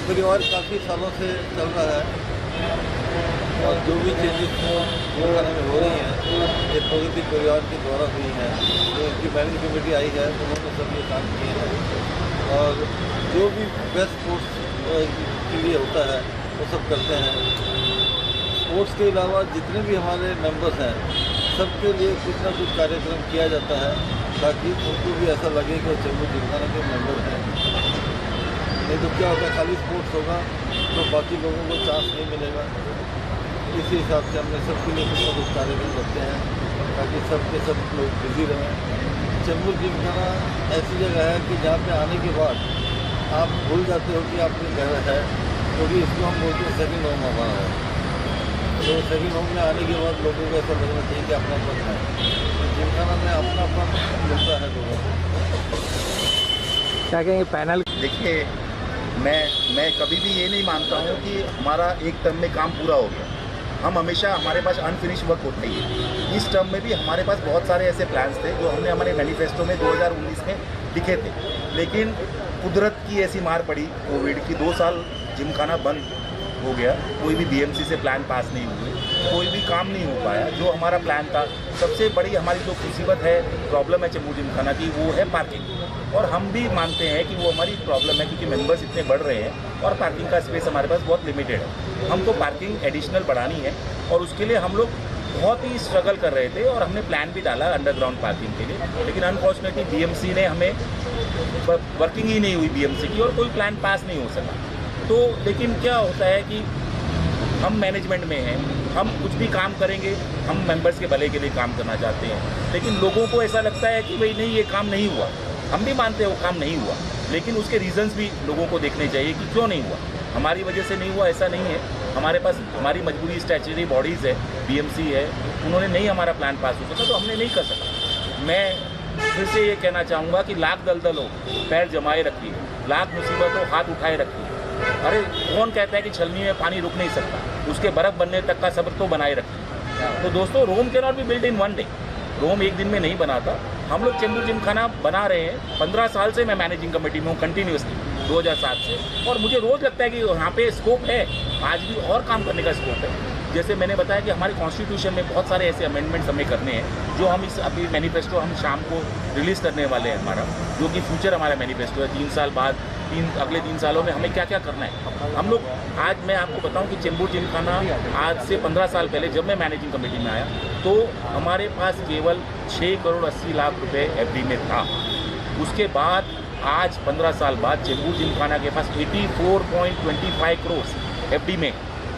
परिवार काफ़ी सालों से चल रहा है और जो भी चेंजेस जिमखाना में हो रही हैं ये प्रगति परिवार के द्वारा हुई हैं। जो इनकी मैनेजिंग कमेटी आई है उन्होंने सब ये काम किए हैं और जो भी बेस्ट स्पोर्ट्स के लिए होता है वो सब करते हैं। स्पोर्ट्स के अलावा जितने भी हमारे मेंबर्स हैं सबके लिए कुछ ना कुछ कार्यक्रम किया जाता है ताकि उनको भी ऐसा लगे कि चेंबूर जिमखाना के मेंबर हैं। नहीं तो क्या होगा, खाली स्पोर्ट्स होगा तो बाकी लोगों को चांस नहीं मिलेगा। इसी हिसाब से हमने सबके लिए कुछ ना कुछ कार्यक्रम रखते हैं ताकि सब लोग बिजी रहें। चेंबूर जिमखाना ऐसी जगह है कि जहाँ पे आने के बाद आप भूल जाते हो कि आपके घर है, क्योंकि इसको हम बोलते हैं सेकंड होम हमारा है। तो सेकंड होम में आने के बाद लोगों को ऐसा लगना चाहिए कि अपनापन है। तो जिमखाना में अपनापन मिलता है लोगों को। क्या कहेंगे पैनल? देखिए, मैं कभी भी ये नहीं मानता हूँ कि हमारा एक टर्म में काम पूरा हो गया। हम हमेशा, हमारे पास अनफिनिश वर्क होता ही है। इस टर्म में भी हमारे पास बहुत सारे ऐसे प्लान्स थे जो हमने हमारे मैनिफेस्टो में 2019 में लिखे थे, लेकिन कुदरत की ऐसी मार पड़ी कोविड की, 2 साल जिमखाना बंद हो गया। कोई भी बीएमसी से प्लान पास नहीं हुए, कोई भी काम नहीं हो पाया जो हमारा प्लान था। सबसे बड़ी हमारी जो मुसीबत है, प्रॉब्लम है चेंबूर जिमखाना की, वो है पार्किंग। और हम भी मानते हैं कि वो हमारी प्रॉब्लम है क्योंकि मेंबर्स इतने बढ़ रहे हैं और पार्किंग का स्पेस हमारे पास बहुत लिमिटेड है। हमको पार्किंग एडिशनल बढ़ानी है और उसके लिए हम लोग बहुत ही स्ट्रगल कर रहे थे और हमने प्लान भी डाला अंडरग्राउंड पार्किंग के लिए, लेकिन अनफॉर्चुनेटली बीएमसी ने हमें, वर्किंग ही नहीं हुई बीएमसी की और कोई प्लान पास नहीं हो सका। तो लेकिन क्या होता है कि हम मैनेजमेंट में हैं, हम कुछ भी काम करेंगे, हम मेंबर्स के भले के लिए काम करना चाहते हैं, लेकिन लोगों को ऐसा लगता है कि भाई नहीं, ये काम नहीं हुआ। हम भी मानते हैं वो काम नहीं हुआ, लेकिन उसके रीजंस भी लोगों को देखने चाहिए कि क्यों नहीं हुआ। हमारी वजह से नहीं हुआ ऐसा नहीं है, हमारे पास हमारी मजबूरी स्टैच्यूटरी बॉडीज़ है, बीएमसी है, उन्होंने नहीं हमारा प्लान पास हो सका तो हमने नहीं कर सका। मैं फिर से ये कहना चाहूँगा कि लाख दलदल हो पैर जमाए रखिए, लाख मुसीबत हो हाथ उठाए रखिए। अरे कौन कहता है कि छलनी में पानी रुक नहीं सकता, उसके बर्फ़ बनने तक का सब्र तो बनाए रखिए। तो दोस्तों, Rome can not be build in one day. Rome एक दिन में नहीं बनाता। हम लोग चेंबूर जिमखाना बना रहे हैं, 15 साल से मैं मैनेजिंग कमेटी में हूँ कंटिन्यूसली, 2007 से, और मुझे रोज़ लगता है कि यहाँ पे स्कोप है, आज भी और काम करने का स्कोप है। जैसे मैंने बताया कि हमारे कॉन्स्टिट्यूशन में बहुत सारे ऐसे अमेंडमेंट्स हमें करने हैं जो हम इस अभी मैनिफेस्टो हम शाम को रिलीज़ करने वाले हैं हमारा, जो कि फ्यूचर हमारा मैनिफेस्टो है। 3 साल बाद, अगले 3 सालों में हमें क्या क्या करना है। हम लोग, आज मैं आपको बताऊं कि चेंबूर जिमखाना आज से 15 साल पहले जब मैं मैनेजिंग कमेटी में आया तो हमारे पास केवल 6 करोड़ 80 लाख रुपए एफडी में था। उसके बाद आज 15 साल बाद चेंबूर जिमखाना के पास 84.25 करोड़ एफडी में,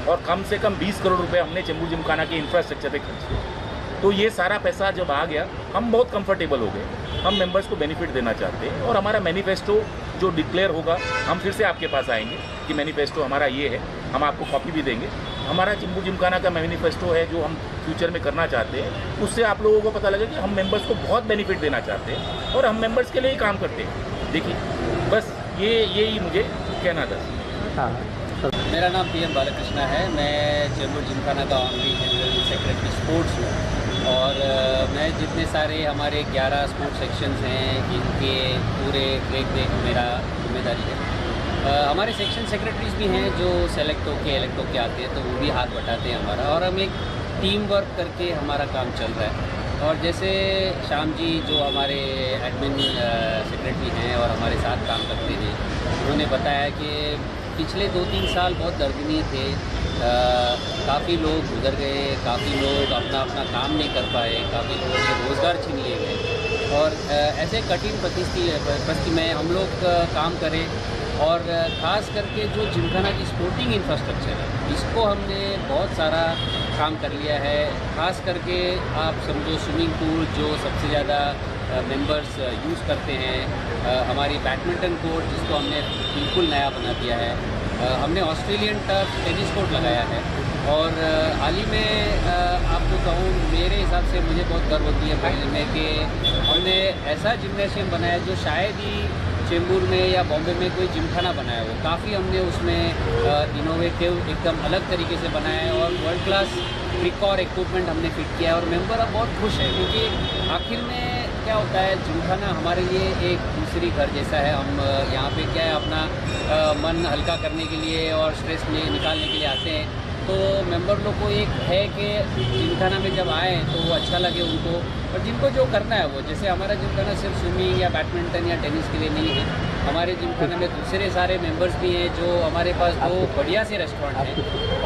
और कम से कम 20 करोड़ रुपए हमने चेंबूर जिमखाना के इंफ्रास्ट्रक्चर पे खर्च किए। तो ये सारा पैसा जब आ गया, हम बहुत कंफर्टेबल हो गए। हम मेंबर्स को बेनिफिट देना चाहते हैं और हमारा मैनिफेस्टो जो डिक्लेयर होगा, हम फिर से आपके पास आएंगे कि मैनिफेस्टो हमारा ये है, हम आपको कॉपी भी देंगे। हमारा चेंबूर जिमखाना का मैनिफेस्टो है जो हम फ्यूचर में करना चाहते हैं, उससे आप लोगों को पता लगे कि हम मेंबर्स को बहुत बेनिफिट देना चाहते हैं और हम मेंबर्स के लिए ही काम करते हैं। देखिए, बस यही मुझे कहना था। हाँ, मेरा नाम PM बालकृष्णा है। मैं चेंबूर जिमखाना का ऑनरी जनरल सेक्रेटरी स्पोर्ट्स हूँ और मैं जितने सारे हमारे 11 स्पोर्ट्स सेक्शंस हैं इनके पूरे देख मेरा जिम्मेदारी है। हमारे सेक्शन सेक्रेटरीज भी हैं जो सेलेक्ट होके आते हैं, तो वो भी हाथ बटाते हैं हमारा, और हम एक टीम वर्क करके हमारा काम चल रहा है। और जैसे श्याम जी जो हमारे एडमिन सेक्रेटरी हैं और हमारे साथ काम करते हैं, उन्होंने बताया कि पिछले 2-3 साल बहुत दर्दनीय थे। काफ़ी लोग गुजर गए, काफ़ी लोग अपना काम नहीं कर पाए, काफ़ी लोगों के रोज़गार छीन लिए गए, और ऐसे कठिन परिस्थिति में हम लोग काम करें। और ख़ास करके जो जिमखाना की स्पोर्टिंग इंफ्रास्ट्रक्चर है, इसको हमने बहुत सारा काम कर लिया है। ख़ास करके आप समझो स्विमिंग पूल जो सबसे ज़्यादा मेंबर्स यूज़ करते हैं, हमारी बैडमिंटन कोर्ट जिसको हमने बिल्कुल नया बना दिया है, हमने ऑस्ट्रेलियन टर्फ टेनिस कोर्ट लगाया है, और हाल ही में आपको कहूँ, मेरे हिसाब से मुझे बहुत गर्व होती है पहले में कि हमने ऐसा जिम्नेशियम बनाया जो शायद ही चेंबूर में या बॉम्बे में कोई जिमखाना बनाया हो। काफ़ी हमने उसमें इनोवेटिव एकदम अलग तरीके से बनाया है और वर्ल्ड क्लास ट्रिक और इक्विपमेंट हमने फिट किया है, और मेंबर अब बहुत खुश है क्योंकि आखिर में क्या होता है, जिमखाना हमारे लिए एक दूसरी घर जैसा है। हम यहाँ पे क्या है, अपना मन हल्का करने के लिए और स्ट्रेस निकालने के लिए आते हैं। तो मेंबर लोग को एक है कि जिमखाना में जब आएँ तो वो अच्छा लगे उनको, और जिनको जो करना है वो, जैसे हमारा जिमखाना सिर्फ स्विमिंग या बैडमिंटन या टेनिस के लिए नहीं है। हमारे जिमखाना में दूसरे सारे मेंबर्स भी हैं, जो हमारे पास 2 बढ़िया से रेस्टोरेंट हैं,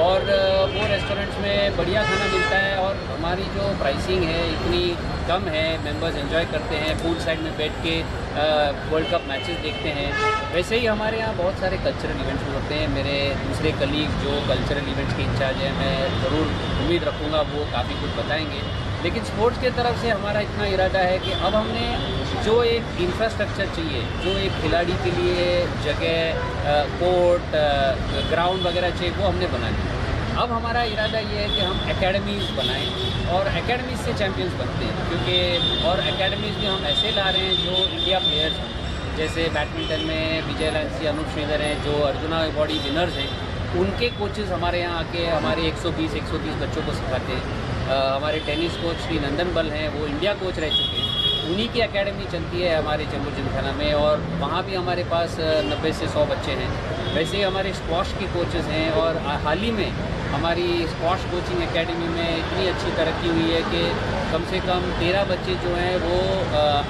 और वो रेस्टोरेंट्स में बढ़िया खाना मिलता है, और हमारी जो प्राइसिंग है इतनी कम है, मेंबर्स एंजॉय करते हैं, पूल साइड में बैठ के वर्ल्ड कप मैचेस देखते हैं। वैसे ही हमारे यहाँ बहुत सारे कल्चरल इवेंट्स होते हैं। मेरे दूसरे कलीग जो कल्चरल इवेंट्स के इंचार्ज हैं, मैं ज़रूर उम्मीद रखूँगा वो काफ़ी कुछ बताएंगे। लेकिन स्पोर्ट्स के तरफ से हमारा इतना इरादा है कि अब हमने जो एक इंफ्रास्ट्रक्चर चाहिए, जो एक खिलाड़ी के लिए जगह, कोर्ट, ग्राउंड वगैरह चाहिए, वो हमने बना लिया। अब हमारा इरादा ये है कि हम एकेडमीज़ बनाएं, और एकेडमीज़ से चैम्पियंस बनते हैं, क्योंकि और एकेडमीज़ में हम ऐसे ला रहे हैं जो इंडिया प्लेयर्स हैं। जैसे बैडमिंटन में विजय लांसी, अनूप श्रीधर हैं, जो अर्जुना अवार्डी विनर्स हैं, उनके कोचेज़ हमारे यहाँ आके हमारे 120-130 बच्चों को सिखाते हैं। हमारे टेनिस कोच श्री नंदन बल हैं, वो इंडिया कोच रह चुके हैं, उन्हीं की एकेडमी चलती है हमारे चेंबूर जिमखाना में, और वहाँ भी हमारे पास 90 से 100 बच्चे हैं। वैसे ही हमारे स्क्वॉश की कोचेज़ हैं, और हाल ही में हमारी स्क्वॉश कोचिंग एकेडमी में इतनी अच्छी तरक्की हुई है कि कम से कम 13 बच्चे जो हैं वो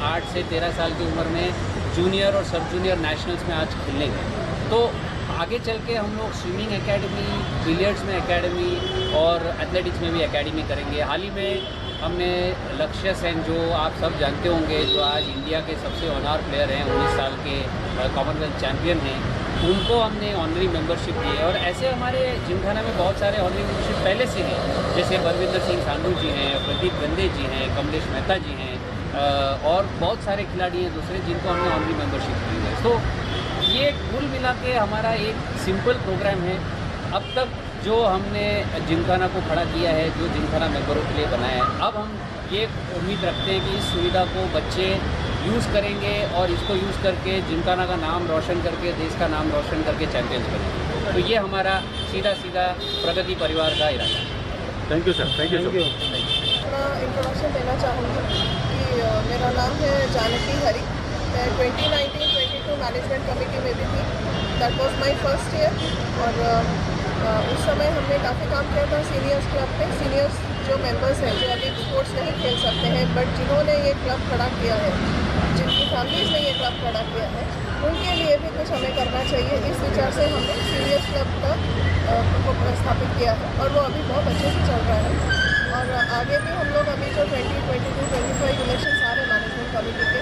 8 से 13 साल की उम्र में जूनियर और सब जूनियर नेशनल्स में आज खेलने गए। तो आगे चल के हम लोग स्विमिंग एकेडमी, बिलियर्ड्स में एकेडमी और एथलेटिक्स में भी एकेडमी करेंगे। हाल ही में हमने लक्ष्य सेन, जो आप सब जानते होंगे, जो आज इंडिया के सबसे ऑनर प्लेयर हैं, 19 साल के कॉमनवेल्थ चैम्पियन हैं, उनको हमने ऑनरी मेंबरशिप दी है। और ऐसे हमारे जिमखाना में बहुत सारे ऑनरी मेंबरशिप पहले से हैं, जैसे बलविंदर सिंह सांडू जी हैं, प्रदीप गंदे जी हैं, कमलेश मेहता जी हैं, और बहुत सारे खिलाड़ी हैं दूसरे जिनको हमने ऑनरी मेंबरशिप दी है। तो ये कुल मिला के हमारा एक सिंपल प्रोग्राम है। अब तक जो हमने जिमखाना को खड़ा किया है, जो जिमखाना मेंबरों के लिए बनाया है, अब हम ये उम्मीद रखते हैं कि इस सुविधा को बच्चे यूज़ करेंगे, और इसको यूज़ करके जिमखाना का नाम रोशन करके, देश का नाम रोशन करके चैम्पियंस बनेंगे। तो ये हमारा सीधा प्रगति परिवार का इरादा है। Thank you sir, thank you. अपना इंट्रोडक्शन देना चाहूँगी कि मेरा नाम है जानकी हरी। मैं 2019-22 मैनेजमेंट कमेटी में भी थी। That was my first year, और उस समय हमने काफ़ी काम किया था सीनियर्स क्लब में। सीनियर्स जो मेंबर्स हैं, जो अभी स्पोर्ट्स नहीं खेल सकते हैं, बट जिन्होंने ये क्लब खड़ा किया है, जिनकी फैमिलीज़ ने ये क्लब खड़ा किया है, उनके लिए भी कुछ हमें करना चाहिए। इस विचार से हमने सीनियर्स क्लब का स्थापित किया है, और वो अभी बहुत अच्छे से चल रहा है। और आगे भी हम लोग अभी जो 2022-25 इलेक्शन आ रहे मैनेजमेंट कमेटी के,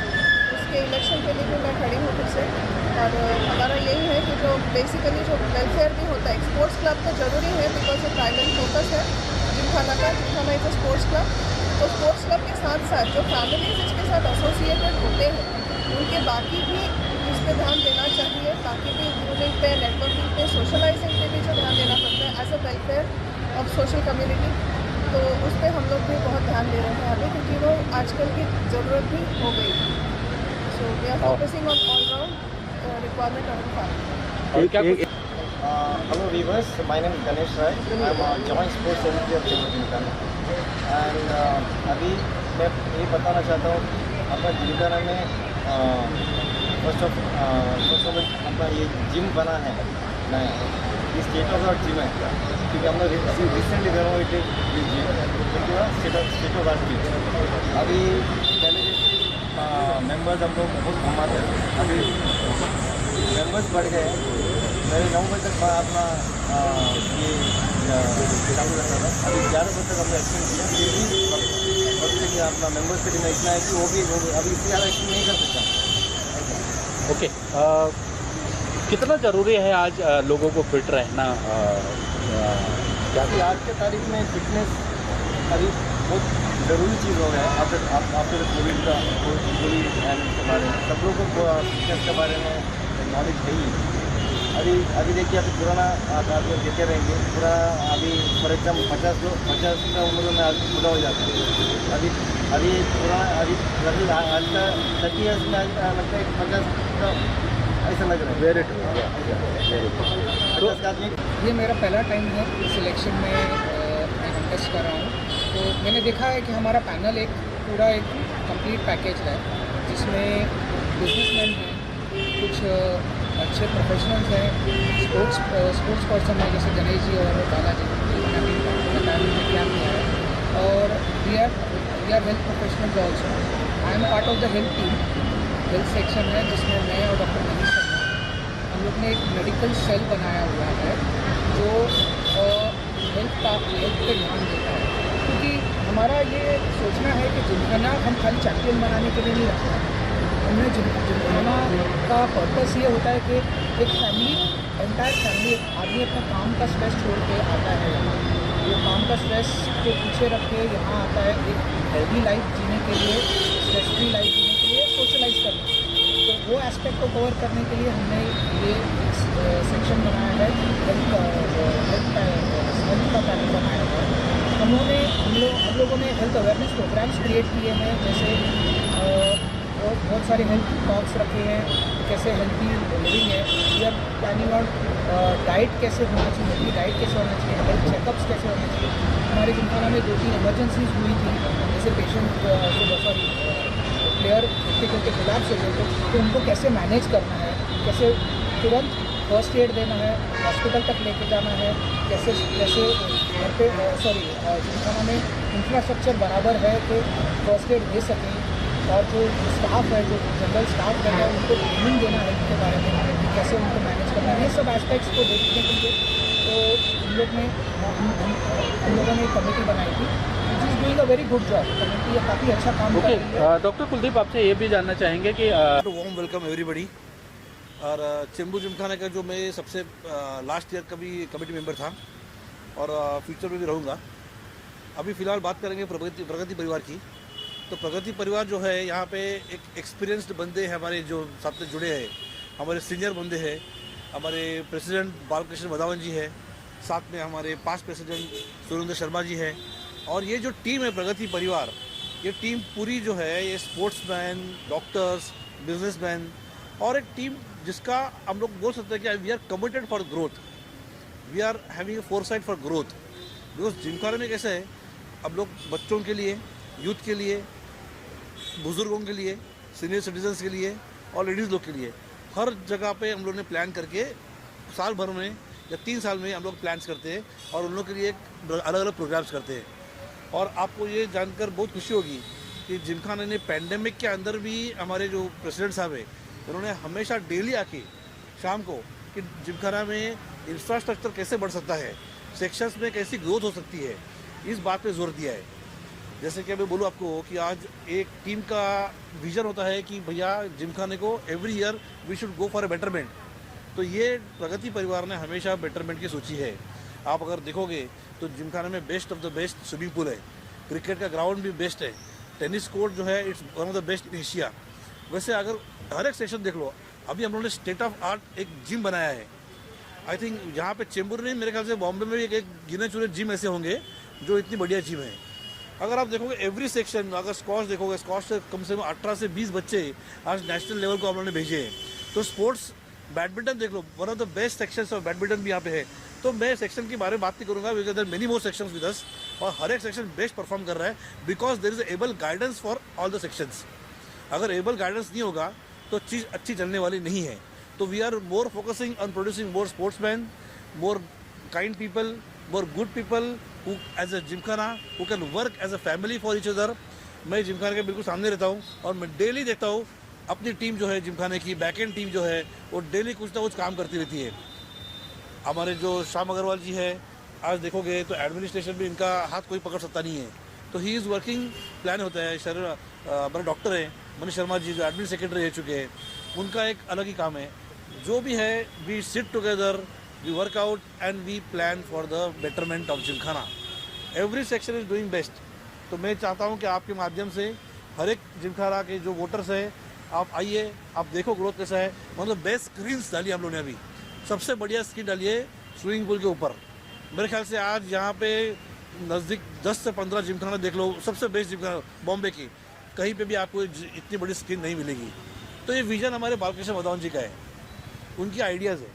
उसके इलेक्शन के लिए भी मैं खड़ी हूँ फिर से। और हमारा यही है कि जो बेसिकली जो वेलफेयर भी होता है, स्पोर्ट्स क्लब तो ज़रूरी है, बिकॉज ये प्राइमरी फोकस है जिमखाना का। Gymkhana is a sports club. तो स्पोर्ट्स क्लब के साथ साथ जो फैमिलीज इसके साथ एसोसिएटेड होते हैं, उनके बाकी भी इस पर ध्यान देना चाहिए, ताकि भी ग्रूमिंग पे, नेटवर्किंग पे, सोशलाइजिंग पे भी जो ध्यान देना पड़ता है as a welfare of social community, तो उस पर हम लोग भी बहुत ध्यान दे रहे हैं अभी, क्योंकि वो आजकल की ज़रूरत भी हो गई। So we are focusing on all round requirement of the family. Hello viewers, my name is Ganesh Rai. I am a joint sports secretary of Chembur Gymkhana, and अभी मैं ये बताना चाहता हूँ अपना जिमखाना में फर्स्ट ऑफ ऑल अपना ये जिम बना है नया, ये स्टेट ऑफ आर्ट जिम है, क्योंकि हम लोग recently renovated gym, state of art gym. अभी पहले मेंबर्स हम लोग बहुत कम आते हैं, अभी मेंबर्स बढ़ गए। मेरे 9 बजे तक अपना ये चालू रहता था, अभी 11 बजे तक हमने एक्सटेंड किया। फिर भी बच्चे कि अपना मेंबर्स के लिए इतना है कि वो भी अभी इससे ज़्यादा एक्सटेंड नहीं कर सकता। ओके, कितना ज़रूरी है आज लोगों को फिट रहना? क्योंकि आज के तारीख में फिटनेस अभी बहुत ज़रूरी चीज़ हो गया है। आफ्टर कोविड के बारे में सब लोगों को फिटनेस के बारे में नॉलेज है ही। अभी देखिए, अभी पुराना आप लोग देखे रहेंगे, पूरा अभी फॉर एग्जाम्पल 50 का उम्र में आदमी पूरा हो जाता है। अभी पुराना आज का 30 ईयर्स में लगता है 50 का ऐसा लग रहा है। वेरी तो ये मेरा पहला टाइम है इस इलेक्शन में मैं कंटेस्ट कर रहा हूँ। तो मैंने देखा है कि हमारा पैनल एक पूरा एक कंप्लीट पैकेज है जिसमें बिजनेसमैन हैं, कुछ अच्छे प्रोफेशनल्स हैं, स्पोर्ट्स पर्सन हैं जैसे गणेश जी और बालाजी बताने में क्या किया है, और we are health professionals also. I am part of the health team. Health section है जिसमें मैं और डॉक्टर मनीष शर्मा, हम लोग ने एक मेडिकल सेल बनाया हुआ है जो हेल्थ पे ध्यान देता है, क्योंकि हमारा ये सोचना है कि जिमखाना हम खाली चैम्पियन बनाने के लिए नहीं रखते हैं। हमने जिमखाना का पर्पस ये होता है कि एक फैमिली, एंटायर फैमिली, आदमी अपना काम का स्ट्रेस छोड़ के आता है यहाँ, वो काम का स्ट्रेस को पीछे रख के यहाँ आता है एक हेल्दी लाइफ जीने के लिए, स्ट्रेस फ्री लाइफ जीने के लिए, सोशलाइज करने। तो वो एस्पेक्ट को कवर करने के लिए हमने ये सेक्शन बनाया है, हेल्थ का पैनल बनाया है। हम लोगों ने हेल्थ अवेयरनेस प्रोग्राम्स क्रिएट किए हैं, जैसे बहुत सारे हेल्थ टॉक्स रखे हैं, कैसे हेल्थी लिविंग है, we are planning out diet कैसे होना चाहिए, हेल्थी डाइट कैसे होना चाहिए, हेल्थ चेकअप्स कैसे होने चाहिए। हमारे जिमखाना में 2-3 इमरजेंसीज हुई थी, जैसे पेशेंट प्लेयर के खिलाफ से तो उनको कैसे मैनेज करना है, कैसे तुरंत फर्स्ट एड देना है, हॉस्पिटल तक लेके जाना है, कैसे घर पे जिमखाना में इंफ्रास्ट्रक्चर बराबर है कि फर्स्ट एड दे सकें, और जो स्टाफ है, जो जनरल स्टाफ है, उनको ट्रेनिंग देना है इनके बारे में कि कैसे उनको मैनेज करना है। ये सब एस्पेक्ट्स को देखने के लिए तो हम लोगों ने एक कमेटी बनाई थी which is doing a very good job. Committee ये काफ़ी अच्छा काम कर रही है। डॉक्टर कुलदीप, आपसे ये भी जानना चाहेंगे कि वार्म वेलकम एवरीबडी। और चेंबूर जिमखाना का जो मैं सबसे लास्ट ईयर का भी कमेटी मेंबर था और फ्यूचर में भी रहूँगा। अभी फ़िलहाल बात करेंगे प्रगति परिवार की। तो प्रगति परिवार जो है, यहाँ पे एक एक्सपीरियंस्ड बंदे हैं हमारे जो साथ में जुड़े हैं, हमारे सीनियर बंदे हैं। हमारे प्रेसिडेंट बालकृष्ण वधावन जी है, साथ में हमारे पास्ट प्रेसिडेंट सुरेंद्र शर्मा जी है। और ये जो टीम है प्रगति परिवार, ये टीम पूरी जो है, ये स्पोर्ट्समैन, डॉक्टर्स, बिजनेसमैन, और एक टीम जिसका हम लोग बोल सकते हैं कि we are committed for growth, we are having a foresight for growth. Because Gymkhana में कैसे है, हम लोग बच्चों के लिए, यूथ के लिए, बुज़ुर्गों के लिए, सीनियर सिटीजन्स के लिए और लेडीज़ लोग के लिए हर जगह पे हम लोग ने प्लान करके साल भर में या 3 साल में हम लोग प्लान्स करते हैं और उन लोग के लिए अलग अलग प्रोग्राम्स करते हैं। और आपको ये जानकर बहुत खुशी होगी कि जिमखाना ने पैंडेमिक के अंदर भी हमारे जो प्रेसिडेंट साहब है, उन्होंने हमेशा डेली आके शाम को कि जिमखाना में इंफ्रास्ट्रक्चर कैसे बढ़ सकता है, सेक्शंस में कैसी ग्रोथ हो सकती है, इस बात पे जोर दिया है। जैसे कि मैं बोलूँ आपको कि आज एक टीम का विजन होता है कि भैया जिमखाने को every year we should go for a betterment. तो ये प्रगति परिवार ने हमेशा बेटरमेंट की सोची है। आप अगर देखोगे तो जिमखाना में best of the best swimming pool है, क्रिकेट का ग्राउंड भी बेस्ट है, टेनिस कोर्ट जो है it's one of the best in Asia. वैसे अगर हर एक सेक्शन देख लो, अभी हम लोगों ने स्टेट ऑफ आर्ट एक जिम बनाया है। आई थिंक यहाँ पे चेंबूर नहीं, मेरे ख्याल से बॉम्बे में भी एक गिने चुने जिम ऐसे होंगे जो इतनी बढ़िया जिम है। अगर आप देखोगे एवरी सेक्शन, अगर स्क्वॉश देखोगे, स्क्वॉश से कम 18 से 20 बच्चे आज नेशनल लेवल को हम लोगों ने भेजे हैं। तो स्पोर्ट्स, बैडमिंटन देख लो, one of the best sections of badminton भी यहाँ पे है। तो मैं सेक्शन के बारे में बात नहीं करूँगा, because there many more sections with us, और हर एक सेक्शन बेस्ट परफॉर्म कर रहा है because there is able guidance for all the sections. अगर एबल गाइडेंस नहीं होगा तो चीज़ अच्छी चलने वाली नहीं है। तो we are more focusing on producing more sportsman, more kind people, more good people who as a Gymkhana who can work as a family for each other। मैं जिमखाना के बिल्कुल सामने रहता हूँ और मैं डेली देखता हूँ अपनी टीम जो है जिमखाने की बैक एंड टीम जो है वो डेली कुछ ना कुछ काम करती रहती है। हमारे जो श्याम अग्रवाल जी है, आज देखोगे तो एडमिनिस्ट्रेशन भी इनका हाथ कोई पकड़ सकता नहीं है। तो ही इज़ वर्किंग प्लान होता है। हमारे डॉक्टर हैं मनीष शर्मा जी, जो एडमिन सेक्रेटरी रह चुके हैं, उनका एक अलग ही काम है। जो भी है, we sit together, we work out and we plan for the betterment of Gymkhana. Every section is doing best। तो मैं चाहता हूँ कि आपके माध्यम से हर एक जिमखाना के जो वोटर्स हैं, आप आइए, आप देखो ग्रोथ कैसा है। मतलब बेस्ट स्क्रीन्स डाली हम लोगों ने, अभी सबसे बढ़िया स्क्रीन डाली है स्विमिंग पूल के ऊपर। मेरे ख्याल से आज यहाँ पे नज़दीक 10 से 15 जिमखाना देख लो, सबसे बेस्ट जिमखाना बॉम्बे की, कहीं पे भी आपको इतनी बड़ी स्क्रीन नहीं मिलेगी। तो ये विजन हमारे बालकृष्ण वधावन जी का है, उनकी आइडियाज़ है।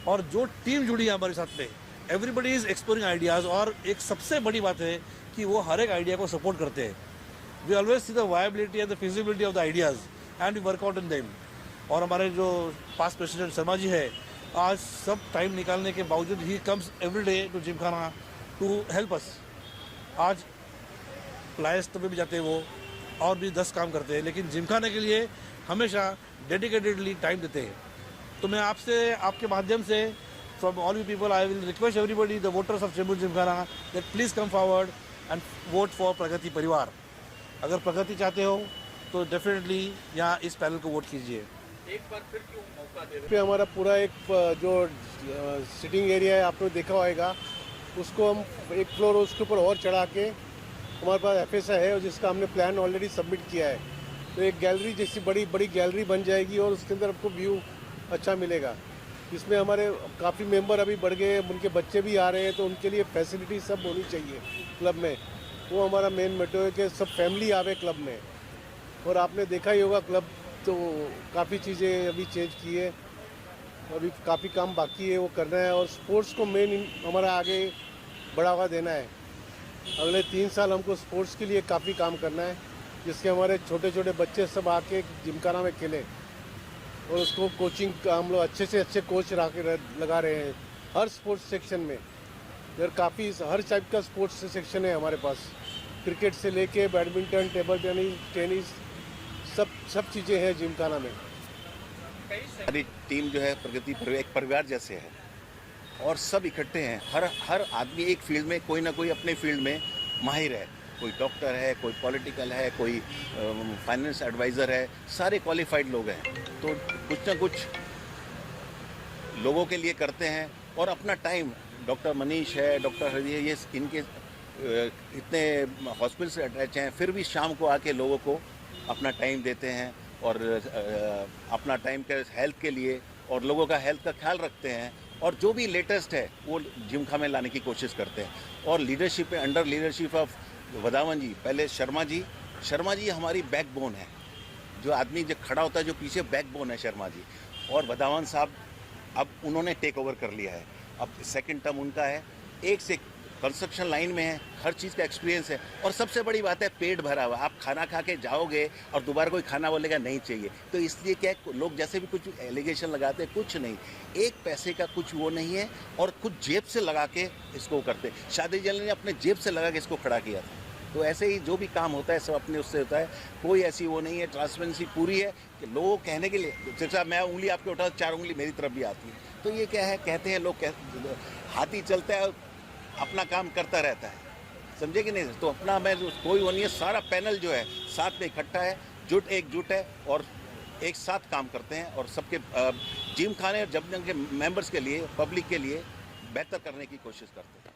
और जो टीम जुड़ी है हमारे साथ में, एवरीबडी इज़ एक्सप्लोरिंग आइडियाज़। और एक सबसे बड़ी बात है कि वो हर एक आइडिया को सपोर्ट करते हैं। We always see the viability and the feasibility of the ideas and we work out in them. और हमारे जो पास्ट प्रेसिडेंट शर्मा जी है, आज सब टाइम निकालने के बावजूद ही comes every day to Gymkhana to help us. आज लायंस में भी जाते हैं वो, और भी 10 काम करते हैं, लेकिन जिमखाने के लिए हमेशा डेडिकेटेडली टाइम देते हैं। तो मैं आपसे, आपके माध्यम से, from all you people, I will request everybody, the voters of Chembur gymkhana, that please come forward and vote for Pragati Parivar. अगर प्रगति चाहते हो तो डेफिनेटली यहाँ इस पैनल को वोट कीजिए। एक बार फिर क्यों मौका दे रहे पे हमारा पूरा एक जो सिटिंग एरिया है आपने देखा होगा, उसको हम एक फ्लोर उसके ऊपर और चढ़ा के, हमारे पास FSI है जिसका हमने प्लान ऑलरेडी सबमिट किया है। तो एक गैलरी जैसी बड़ी गैलरी बन जाएगी और उसके अंदर आपको व्यू अच्छा मिलेगा। इसमें हमारे काफ़ी मेंबर अभी बढ़ गए, उनके बच्चे भी आ रहे हैं, तो उनके लिए फैसिलिटी सब होनी चाहिए क्लब में। वो हमारा मेन मोटिव है कि सब फैमिली आवे क्लब में। और आपने देखा ही होगा क्लब तो काफ़ी चीज़ें अभी चेंज की है, अभी काफ़ी काम बाकी है वो करना है। और स्पोर्ट्स को मेन हमारा आगे बढ़ावा देना है। अगले 3 साल हमको स्पोर्ट्स के लिए काफ़ी काम करना है, जिसके हमारे छोटे छोटे बच्चे सब आके जिमखाना में खेलें। और उसको कोचिंग हम लोग अच्छे से अच्छे कोच लगा रहे हैं हर स्पोर्ट्स सेक्शन में। इधर काफ़ी हर टाइप का स्पोर्ट्स सेक्शन है हमारे पास, क्रिकेट से लेके बैडमिंटन, टेबल टेनिस सब चीज़ें हैं जिमखाना में। हमारी टीम जो है प्रगति एक परिवार जैसे है और सब इकट्ठे हैं। हर आदमी एक फील्ड में, कोई ना कोई अपने फील्ड में माहिर है। कोई डॉक्टर है, कोई पॉलिटिकल है, कोई फाइनेंस एडवाइज़र है, सारे क्वालिफाइड लोग हैं। तो कुछ ना कुछ लोगों के लिए करते हैं और अपना टाइम, डॉक्टर मनीष है, डॉक्टर हरि है, ये इनके इतने हॉस्पिटल से अटैच हैं, फिर भी शाम को आके लोगों को अपना टाइम देते हैं और अपना टाइम के हेल्थ के लिए और लोगों का हेल्थ का ख्याल रखते हैं। और जो भी लेटेस्ट है वो जिमखाना में लाने की कोशिश करते हैं। और लीडरशिप है, अंडर लीडरशिप ऑफ वधावन जी, पहले शर्मा जी हमारी बैकबोन है। जो आदमी जो खड़ा होता है, जो पीछे बैकबोन है शर्मा जी। और वधावन साहब अब उन्होंने टेक ओवर कर लिया है, अब सेकंड टर्म उनका है। एक से कंस्ट्रक्शन लाइन में है, हर चीज़ का एक्सपीरियंस है। और सबसे बड़ी बात है, पेट भरा हुआ। आप खाना खा के जाओगे और दोबारा कोई खाना बोलेगा नहीं चाहिए। तो इसलिए क्या है, लोग जैसे भी कुछ एलिगेशन लगाते हैं, कुछ नहीं, एक पैसे का कुछ वो नहीं है और खुद जेब से लगा के इसको करते। शादी जल ने अपने जेब से लगा के इसको खड़ा किया था। तो ऐसे ही जो भी काम होता है सब अपने उससे होता है, कोई ऐसी वो नहीं है। ट्रांसपेरेंसी पूरी है कि लोग कहने के लिए, जैसा मैं उंगली आपके उठा, 4 उंगली मेरी तरफ भी आती है। तो ये क्या है, कहते हैं लोग, हाथी चलता है अपना काम करता रहता है, समझे कि नहीं। तो अपना मैं कोई वो नहीं है, सारा पैनल जो है साथ में इकट्ठा है, एकजुट है और एक साथ काम करते हैं और सबके जिमखाने और जब के मेंबर्स के लिए, पब्लिक के लिए बेहतर करने की कोशिश करते हैं।